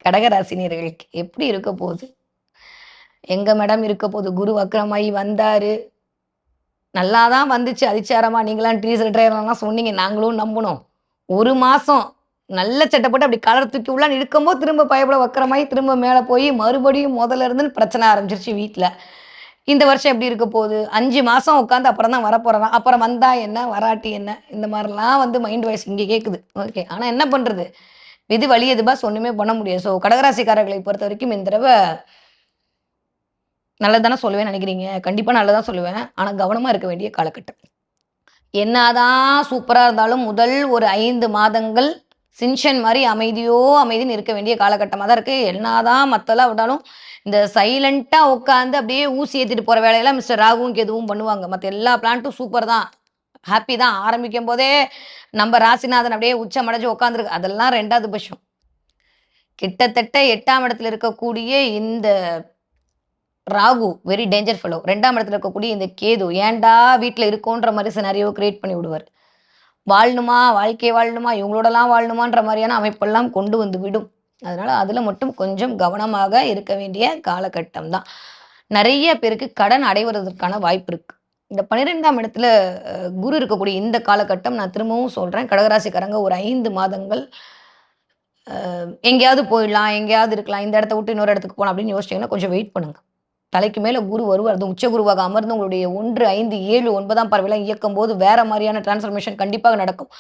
கடகராசினியர்களுக்கு எப்படி இருக்க போகுது? எங்க மேடம் இருக்க போகுது? குரு வக்ரமாயி வந்தாரு. நல்லா தான் வந்துச்சு அதிச்சாரமா. நீங்கலாம் டீசல் டிரைவர்லாம் சொன்னீங்க. நாங்களும் நம்புனோம். 1 மாசம் நல்ல சட்டை போட்டு அப்படி கலர் தூக்கி உள்ளான்னு இழுக்கும்போது, திரும்ப பயப்பட வக்ரமாயி திரும்ப மேல போய் மறுபடியும் மொதல்ல இருந்துன்னு பிரச்சனை ஆரம்பிச்சுருச்சு வீட்ல. இந்த வருஷம் எப்படி இருக்க போகுது? 5 மாசம் உட்காந்து அப்புறம் தான் வரப்போறாராம். அப்புறம் வந்தா என்ன? வராட்டி என்ன? இந்த மாரிலாம் வந்து மைண்ட் வாய்ஸ் இங்க கேட்குது. ஓகே. ஆனா என்ன பண்றது? விதி வலியது பாஸ் ஒண்ணுமே பண்ண முடியாது. ஸோ கடகராசிக்காரர்களை பொறுத்தவரைக்கும் இந்த தடவ நல்லது தானே சொல்லுவேன்னு நெனைக்கிறீங்க? கண்டிப்பா நல்லது தான் சொல்லுவேன். ஆனா கவனமா இருக்க வேண்டிய காலகட்டம். என்னதான் சூப்பரா இருந்தாலும் முதல் ஒரு 5 மாதங்கள் சின்ஷன் மாரி அமைதியோ அமைதின்னு இருக்க வேண்டிய காலகட்டமா தான் இருக்கு. என்னதான் மத்தெல்லாம் விட்டாலும், இந்த சைலன்ட்டா உட்காந்து அப்படியே ஊசி ஏத்திட்டு போற வேலையெல்லாம் மிஸ்டர் ராகுவும், கேதுவும் பண்ணுவாங்க. மத்த எல்லா பிளானட்டும் சூப்பர் தான். ஹாப்பி தான். ஆரம்பிக்கும்போதே நம்ம ராசிநாதன் அப்படியே உச்சம் அடைஞ்சு உட்காந்துருக்கு. அதெல்லாம் 2வது பட்சம். கிட்டத்தட்ட 8ஆம் இடத்துல இருக்கக்கூடிய இந்த ராகு வெரி டேஞ்சர் ஃபெலோ. 2ஆம் இடத்துல இருக்கக்கூடிய இந்த கேது, ஏன்டா வீட்ல இருக்கோன்ற மாரி சினாரியோ கிரியேட் பண்ணி விடுவாரு. வாழணுமா, வாழ்க்கை வாழணுமா, இவங்களோடலாம் வாழணுமான்ற மாரியான அமைப்பெல்லாம் கொண்டு வந்து விடும். அதனால அதுல மட்டும் கொஞ்சம் கவனமாக இருக்க வேண்டிய காலகட்டம் தான். நெறைய பேருக்கு கடன் அடைவதற்கான வாய்ப்பு இருக்கு. இந்த 12ஆம் இடத்துல குரு இருக்கக்கூடிய இந்த காலகட்டம் நான் திரும்பவும் சொல்றேன். கடகராசிக்காரங்க ஒரு 5 மாதங்கள் எங்கேயாவது போயிடலாம், எங்கேயாவது இருக்கலாம், இந்த இடத்த விட்டு இன்னொரு இடத்துக்கு போலாம் அப்படின்னு யோசிச்சீங்கன்னா கொஞ்சம் வெயிட் பண்ணுங்க. தலைக்கு மேல குரு வருவார். அது உச்ச குருவாக அமர்ந்து உங்களுடைய 1, 5, 7, 9ஆம் பார்வையெல்லாம் இயக்கும்போது வேற மாரியான டிரான்ஸ்ஃபர்மேஷன் கண்டிப்பாக நடக்கும்.